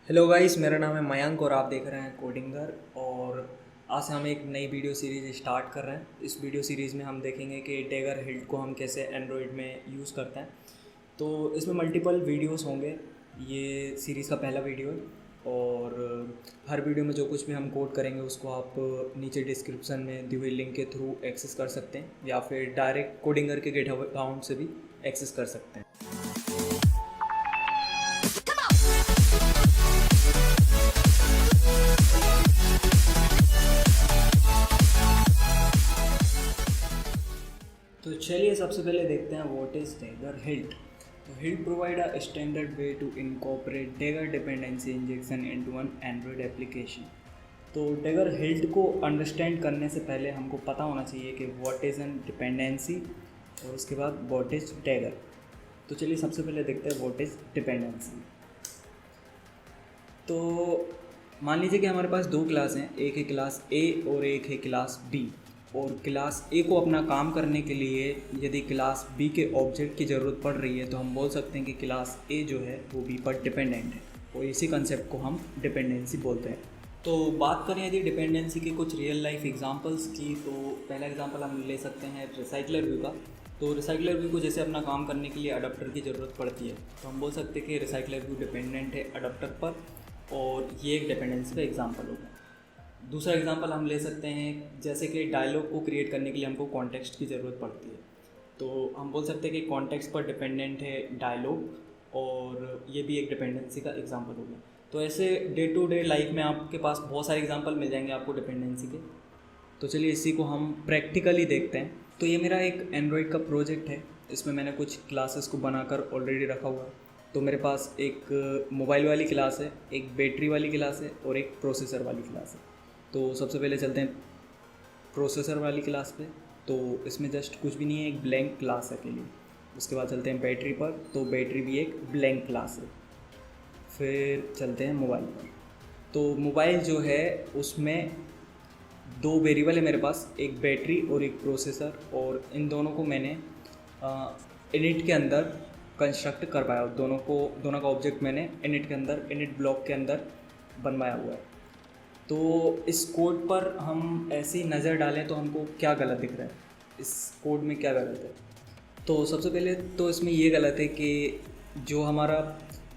Hello guys, मेरा नाम है मयंक और आप देख रहे हैं कोडिंगर। और आज से हम एक नई वीडियो सीरीज़ स्टार्ट कर रहे हैं। इस वीडियो सीरीज़ में हम देखेंगे कि डेगर हिल्ट को हम कैसे एंड्रॉयड में यूज़ करते हैं। तो इसमें मल्टीपल वीडियोस होंगे। ये सीरीज़ का पहला वीडियो है और हर वीडियो में जो कुछ भी हम कोड करेंगे उसको आप नीचे डिस्क्रिप्शन में दी हुई लिंक के थ्रू एक्सेस कर सकते हैं या फिर डायरेक्ट कोडिंगर के गिटहब अकाउंट से भी एक्सेस कर सकते हैं। तो चलिए सबसे पहले देखते हैं व्हाट इज़ डेगर हिल्ट। तो Hilt provide a standard way to incorporate Dagger dependency injection into an Android application. तो डेगर हिल्ट को अंडरस्टैंड करने से पहले हमको पता होना चाहिए कि व्हाट इज़ एन डिपेंडेंसी और उसके बाद व्हाट इज़ डेगर। तो चलिए सबसे पहले देखते हैं व्हाट इज़ डिपेंडेंसी। तो मान लीजिए कि हमारे पास दो क्लास हैं, एक है क्लास ए और एक है क्लास बी। और क्लास ए को अपना काम करने के लिए यदि क्लास बी के ऑब्जेक्ट की ज़रूरत पड़ रही है तो हम बोल सकते हैं कि क्लास ए जो है वो बी पर डिपेंडेंट है और इसी कंसेप्ट को हम डिपेंडेंसी बोलते हैं। तो बात करें यदि डिपेंडेंसी के कुछ रियल लाइफ एग्जांपल्स की, तो पहला एग्जांपल हम ले सकते हैं रिसाइकलर व्यू का। तो रिसाइकलर व्यू को जैसे अपना काम करने के लिए अडाप्टर की ज़रूरत पड़ती है तो हम बोल सकते हैं कि रिसाइकलर व्यू डिपेंडेंट है अडाप्टर पर, और ये एक डिपेंडेंसी का एग्जांपल होगा। दूसरा एग्जांपल हम ले सकते हैं जैसे कि डायलॉग को क्रिएट करने के लिए हमको कॉन्टेक्स्ट की ज़रूरत पड़ती है, तो हम बोल सकते हैं कि कॉन्टेक्स्ट पर डिपेंडेंट है डायलॉग, और ये भी एक डिपेंडेंसी का एग्जांपल होगा। तो ऐसे डे टू डे लाइफ में आपके पास बहुत सारे एग्जांपल मिल जाएंगे आपको डिपेंडेंसी के। तो चलिए इसी को हम प्रैक्टिकली देखते हैं। तो ये मेरा एक एंड्रॉयड का प्रोजेक्ट है, इसमें मैंने कुछ क्लासेस को बनाकर ऑलरेडी रखा हुआ है। तो मेरे पास एक मोबाइल वाली क्लास है, एक बैटरी वाली क्लास है और एक प्रोसेसर वाली क्लास है। तो सबसे पहले चलते हैं प्रोसेसर वाली क्लास पे। तो इसमें जस्ट कुछ भी नहीं है, एक ब्लैंक क्लास है अकेली। उसके बाद चलते हैं बैटरी पर, तो बैटरी भी एक ब्लैंक क्लास है। फिर चलते हैं मोबाइल पर। तो मोबाइल जो है उसमें दो वेरिएबल है मेरे पास, एक बैटरी और एक प्रोसेसर, और इन दोनों को मैंने इनिट के अंदर कंस्ट्रक्ट कर पाया। दोनों का ऑब्जेक्ट मैंने इनिट के अंदर, इनिट ब्लॉक के अंदर बनवाया हुआ है। तो इस कोड पर हम ऐसी नज़र डालें तो हमको क्या गलत दिख रहा है, इस कोड में क्या गलत है। तो सबसे पहले तो इसमें ये गलत है कि जो हमारा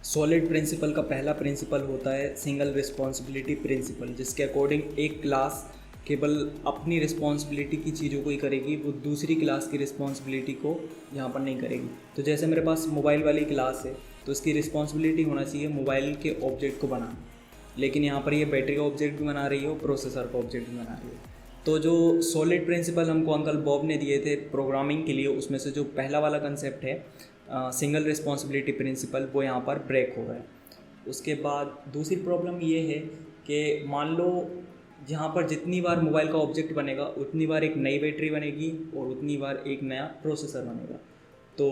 सॉलिड प्रिंसिपल का पहला प्रिंसिपल होता है सिंगल रिस्पॉन्सिबिलिटी प्रिंसिपल, जिसके अकॉर्डिंग एक क्लास केवल अपनी रिस्पॉन्सिबिलिटी की चीज़ों को ही करेगी, वो दूसरी क्लास की रिस्पॉन्सिबिलिटी को यहाँ पर नहीं करेगी। तो जैसे मेरे पास मोबाइल वाली क्लास है तो इसकी रिस्पॉन्सिबिलिटी होना चाहिए मोबाइल के ऑब्जेक्ट को बनाना, लेकिन यहाँ पर ये बैटरी का ऑब्जेक्ट भी बना रही है और प्रोसेसर का ऑब्जेक्ट भी बना रही है। तो जो सॉलिड प्रिंसिपल हमको अंकल बॉब ने दिए थे प्रोग्रामिंग के लिए, उसमें से जो पहला वाला कंसेप्ट है सिंगल रिस्पॉन्सिबिलिटी प्रिंसिपल, वो यहाँ पर ब्रेक हो रहा है। उसके बाद दूसरी प्रॉब्लम ये है कि मान लो जहाँ पर जितनी बार मोबाइल का ऑब्जेक्ट बनेगा उतनी बार एक नई बैटरी बनेगी और उतनी बार एक नया प्रोसेसर बनेगा। तो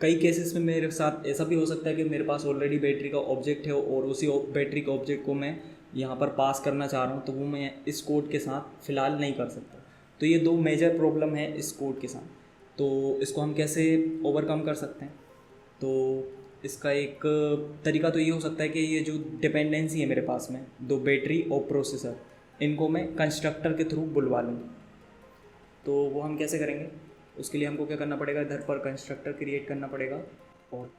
कई केसेस में मेरे साथ ऐसा भी हो सकता है कि मेरे पास ऑलरेडी बैटरी का ऑब्जेक्ट है और उसी बैटरी के ऑब्जेक्ट को मैं यहाँ पर पास करना चाह रहा हूँ, तो वो मैं इस कोड के साथ फ़िलहाल नहीं कर सकता। तो ये दो मेजर प्रॉब्लम है इस कोड के साथ। तो इसको हम कैसे ओवरकम कर सकते हैं? तो इसका एक तरीका तो ये हो सकता है कि ये जो डिपेंडेंसी है मेरे पास में दो बैटरी और प्रोसेसर, इनको मैं कंस्ट्रक्टर के थ्रू बुलवा लूँ। तो वो हम कैसे करेंगे? उसके लिए हमको क्या करना पड़ेगा, इधर पर कंस्ट्रक्टर क्रिएट करना पड़ेगा। और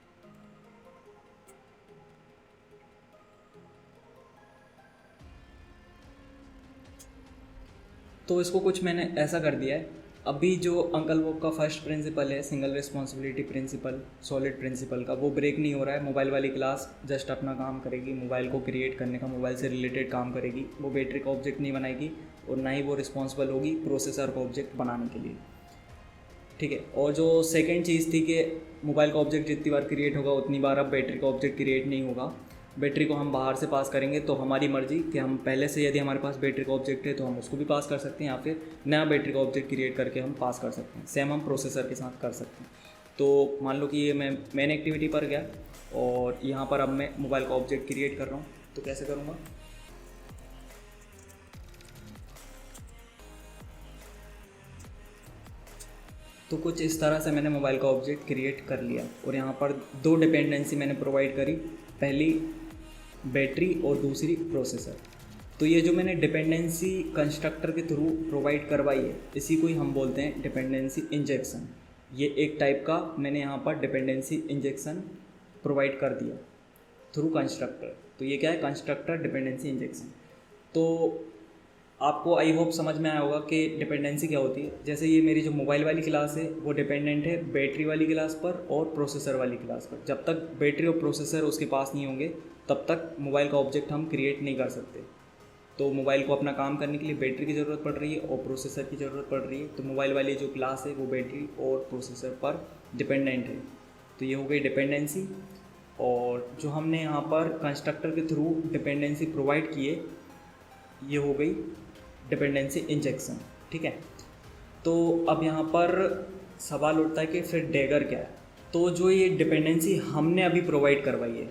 तो इसको कुछ मैंने ऐसा कर दिया है। अभी जो अंकल वॉब का फर्स्ट प्रिंसिपल है single responsibility principle solid principle का, वो ब्रेक नहीं हो रहा है। मोबाइल वाली क्लास जस्ट अपना काम करेगी, मोबाइल को क्रिएट करने का, मोबाइल से रिलेटेड काम करेगी। वो बैटरी का ऑब्जेक्ट नहीं बनाएगी और ना ही वो रिस्पॉन्सिबल होगी प्रोसेसर का ऑब्जेक्ट बनाने के लिए, ठीक है। और जो सेकंड चीज़ थी कि मोबाइल का ऑब्जेक्ट जितनी बार क्रिएट होगा उतनी बार अब बैटरी का ऑब्जेक्ट क्रिएट नहीं होगा। बैटरी को हम बाहर से पास करेंगे, तो हमारी मर्ज़ी कि हम पहले से यदि हमारे पास बैटरी का ऑब्जेक्ट है तो हम उसको भी पास कर सकते हैं या फिर नया बैटरी का ऑब्जेक्ट क्रिएट करके हम पास कर सकते हैं। सेम हम प्रोसेसर के साथ कर सकते हैं। तो मान लो कि ये मैं मेन एक्टिविटी पर गया और यहाँ पर अब मैं मोबाइल का ऑब्जेक्ट क्रिएट कर रहा हूँ। तो कैसे करूँगा? तो कुछ इस तरह से मैंने मोबाइल का ऑब्जेक्ट क्रिएट कर लिया और यहाँ पर दो डिपेंडेंसी मैंने प्रोवाइड करी। पहली बैटरी और दूसरी प्रोसेसर। तो ये जो मैंने डिपेंडेंसी कंस्ट्रक्टर के थ्रू प्रोवाइड करवाई है, इसी को ही हम बोलते हैं डिपेंडेंसी इंजेक्शन। ये एक टाइप का मैंने यहाँ पर डिपेंडेंसी इंजेक्शन प्रोवाइड कर दिया थ्रू कंस्ट्रक्टर। तो ये क्या है, कंस्ट्रक्टर डिपेंडेंसी इंजेक्शन। तो आपको आई होप समझ में आया होगा कि डिपेंडेंसी क्या होती है। जैसे ये मेरी जो मोबाइल वाली क्लास है वो डिपेंडेंट है बैटरी वाली क्लास पर और प्रोसेसर वाली क्लास पर। जब तक बैटरी और प्रोसेसर उसके पास नहीं होंगे तब तक मोबाइल का ऑब्जेक्ट हम क्रिएट नहीं कर सकते। तो मोबाइल को अपना काम करने के लिए बैटरी की ज़रूरत पड़ रही है और प्रोसेसर की ज़रूरत पड़ रही है। तो मोबाइल वाली जो क्लास है वो बैटरी और प्रोसेसर पर डिपेंडेंट है। तो ये हो गई डिपेंडेंसी। और जो हमने यहाँ पर कंस्ट्रक्टर के थ्रू डिपेंडेंसी प्रोवाइड किए, ये हो गई डिपेंडेंसी इंजेक्शन। ठीक है। तो अब यहाँ पर सवाल उठता है कि फिर डैगर क्या है। तो जो ये डिपेंडेंसी हमने अभी प्रोवाइड करवाई है,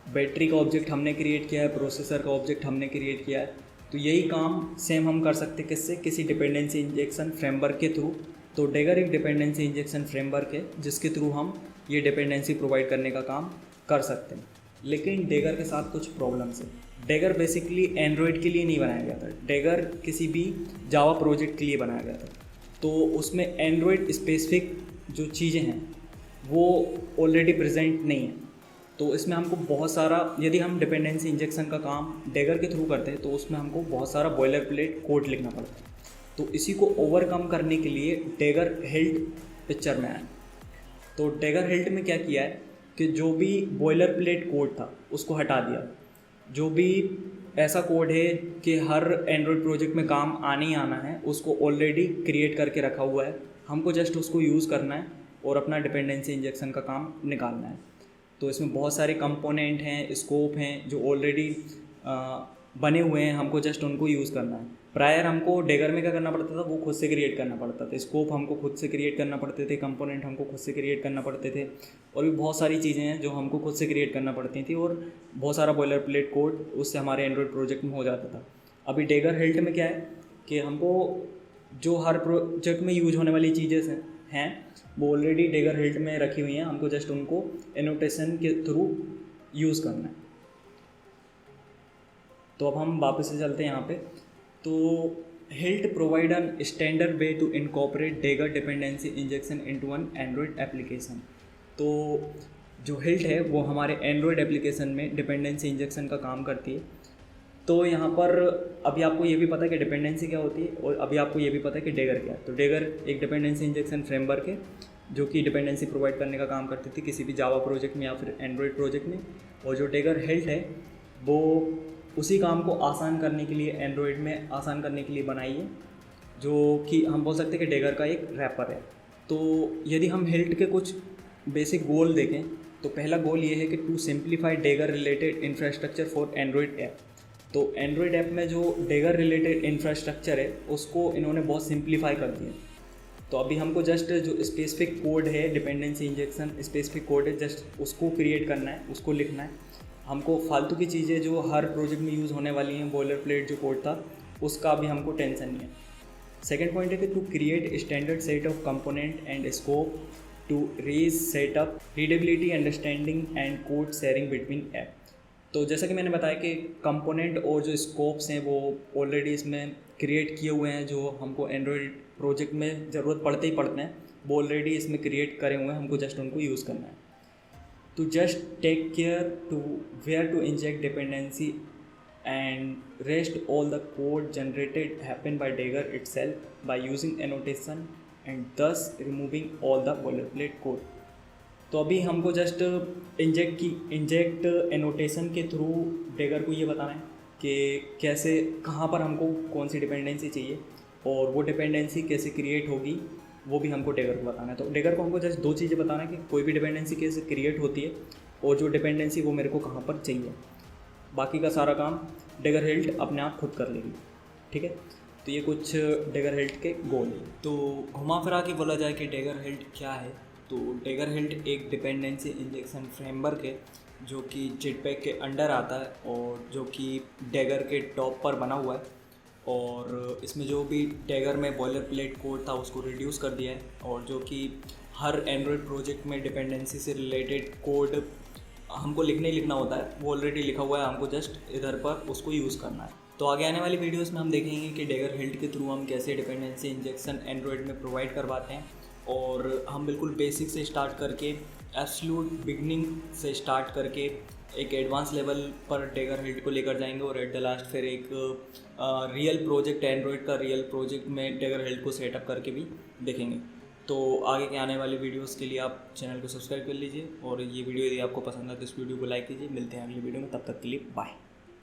बैटरी का ऑब्जेक्ट हमने क्रिएट किया है, प्रोसेसर का ऑब्जेक्ट हमने क्रिएट किया है, तो यही काम सेम हम कर सकते हैं किससे, किसी डिपेंडेंसी इंजेक्शन फ्रेमवर्क के थ्रू। तो डैगर एक डिपेंडेंसी इंजेक्शन फ्रेमवर्क है जिसके थ्रू हम ये डिपेंडेंसी प्रोवाइड करने का काम कर सकते हैं। लेकिन डैगर के साथ कुछ प्रॉब्लम्स है। डैगर बेसिकली एंड्रॉयड के लिए नहीं बनाया गया था, डैगर किसी भी जावा प्रोजेक्ट के लिए बनाया गया था। तो उसमें एंड्रॉयड स्पेसिफिक जो चीज़ें हैं वो ऑलरेडी प्रेजेंट नहीं है। तो इसमें हमको बहुत सारा, यदि हम डिपेंडेंसी इंजेक्शन का काम डैगर के थ्रू करते हैं तो उसमें हमको बहुत सारा बॉयलर प्लेट कोड लिखना पड़ता है। तो इसी को ओवरकम करने के लिए डैगर हिल्ट पिक्चर में आया। तो डैगर हिल्ट में क्या किया है कि जो भी बॉयलर प्लेट कोड था उसको हटा दिया। जो भी ऐसा कोड है कि हर एंड्रॉयड प्रोजेक्ट में काम आने ही आना है, उसको ऑलरेडी क्रिएट करके रखा हुआ है, हमको जस्ट उसको यूज़ करना है और अपना डिपेंडेंसी इंजेक्शन का काम निकालना है। तो इसमें बहुत सारे कंपोनेंट हैं, स्कोप हैं जो ऑलरेडी बने हुए हैं, हमको जस्ट उनको यूज़ करना है। प्रायर हमको डैगर में क्या करना पड़ता था, वो खुद से क्रिएट करना पड़ता था। स्कोप हमको खुद से क्रिएट करना पड़ते थे, कंपोनेंट हमको खुद से क्रिएट करना पड़ते थे, और भी बहुत सारी चीज़ें हैं जो हमको खुद से क्रिएट करना पड़ती थी, और बहुत सारा बॉयलर प्लेट कोड उससे हमारे एंड्रॉयड प्रोजेक्ट में हो जाता था। अभी डैगर हिल्ट में क्या है कि हमको जो हर प्रोजेक्ट में यूज होने वाली चीज़ें हैं वो ऑलरेडी डैगर हिल्ट में रखी हुई हैं, हमको जस्ट उनको एनोटेशन के थ्रू यूज़ करना है। तो अब हम वापस से चलते हैं यहाँ पे। तो Hilt provide an standard way to incorporate Dagger dependency injection into an Android application. तो जो हिल्ट है वो हमारे एंड्रॉयड एप्लीकेशन में डिपेंडेंसी इंजेक्शन का काम करती है। तो यहाँ पर अभी आपको ये भी पता है कि डिपेंडेंसी क्या होती है, और अभी आपको ये भी पता है कि डैगर क्या है। तो डैगर एक डिपेंडेंसी इंजेक्शन फ्रेमवर्क है जो कि डिपेंडेंसी प्रोवाइड करने का काम करती थी किसी भी जावा प्रोजेक्ट में या फिर एंड्रॉयड प्रोजेक्ट में। और जो डैगर हिल्ट है वो उसी काम को आसान करने के लिए, एंड्रॉयड में आसान करने के लिए बनाई है, जो कि हम बोल सकते हैं कि डैगर का एक रैपर है। तो यदि हम हिल्ट के कुछ बेसिक गोल देखें तो पहला गोल ये है कि to simplify Dagger related infrastructure for Android app. तो एंड्रॉयड ऐप में जो डैगर रिलेटेड इंफ्रास्ट्रक्चर है उसको इन्होंने बहुत सिंप्लीफाई कर दिया। तो अभी हमको जस्ट जो स्पेसिफिक कोड है, डिपेंडेंसी इंजेक्शन स्पेसिफिक कोड है, जस्ट उसको क्रिएट करना है, उसको लिखना है। हमको फालतू की चीज़ें जो हर प्रोजेक्ट में यूज़ होने वाली हैं, बॉयलर प्लेट जो कोड था उसका अभी हमको टेंशन नहीं है। सेकेंड पॉइंट है कि to create standard set of component and scope to raise setup readability understanding and code sharing between app. तो जैसा कि मैंने बताया कि कंपोनेंट और जो स्कोप्स हैं वो ऑलरेडी इसमें क्रिएट किए हुए हैं, जो हमको एंड्रॉयड प्रोजेक्ट में ज़रूरत पड़ते ही पड़ते हैं, वो ऑलरेडी इसमें क्रिएट करे हुए हैं, हमको जस्ट उनको यूज़ करना है। तो just take care to where to inject dependency and rest all the code generated happen by Dagger itself by using annotation and thus removing all the boilerplate code. तो अभी हमको जस्ट इंजेक्ट एनोटेशन के through Dagger को ये बताना है कि कैसे, कहाँ पर हमको कौन सी डिपेंडेंसी चाहिए और वो डिपेंडेंसी कैसे क्रिएट होगी, वो भी हमको डैगर को बताना है। तो डैगर को हमको जस्ट दो चीज़ें बताना है कि कोई भी डिपेंडेंसी कैसे क्रिएट होती है और जो डिपेंडेंसी वो मेरे को कहाँ पर चाहिए। बाकी का सारा काम डैगर हिल्ट अपने आप खुद कर लेगी। ठीक है। तो ये कुछ डैगर हिल्ट के गोल है। तो घुमा फिरा के बोला जाए कि डैगर हिल्ट क्या है, तो डैगर हिल्ट एक डिपेंडेंसी इंजेक्शन फ्रेमवर्क है जो कि जेटपैक के अंडर आता है और जो कि डैगर के टॉप पर बना हुआ है। और इसमें जो भी डैगर में बॉयलर प्लेट कोड था उसको रिड्यूस कर दिया है, और जो कि हर एंड्रॉयड प्रोजेक्ट में डिपेंडेंसी से रिलेटेड कोड हमको लिखना ही लिखना होता है, वो ऑलरेडी लिखा हुआ है, हमको जस्ट इधर पर उसको यूज़ करना है। तो आगे आने वाली वीडियोस में हम देखेंगे कि डेगर हिल्ट के थ्रू हम कैसे डिपेंडेंसी इंजेक्शन एंड्रॉयड में प्रोवाइड करवाते हैं, और हम बिल्कुल बेसिक से स्टार्ट करके एब्सोल्यूट बिगनिंग से स्टार्ट करके एक एडवांस लेवल पर डेगर हिल्ट को लेकर जाएंगे, और एट द लास्ट फिर एक रियल प्रोजेक्ट, एंड्रॉयड का रियल प्रोजेक्ट में डेगर हिल्ट को सेटअप करके भी देखेंगे। तो आगे के आने वाले वीडियोस के लिए आप चैनल को सब्सक्राइब कर लीजिए, और ये वीडियो यदि आपको पसंद है तो इस वीडियो को लाइक कीजिए। मिलते हैं अगली वीडियो में, तब तक के लिए बाय।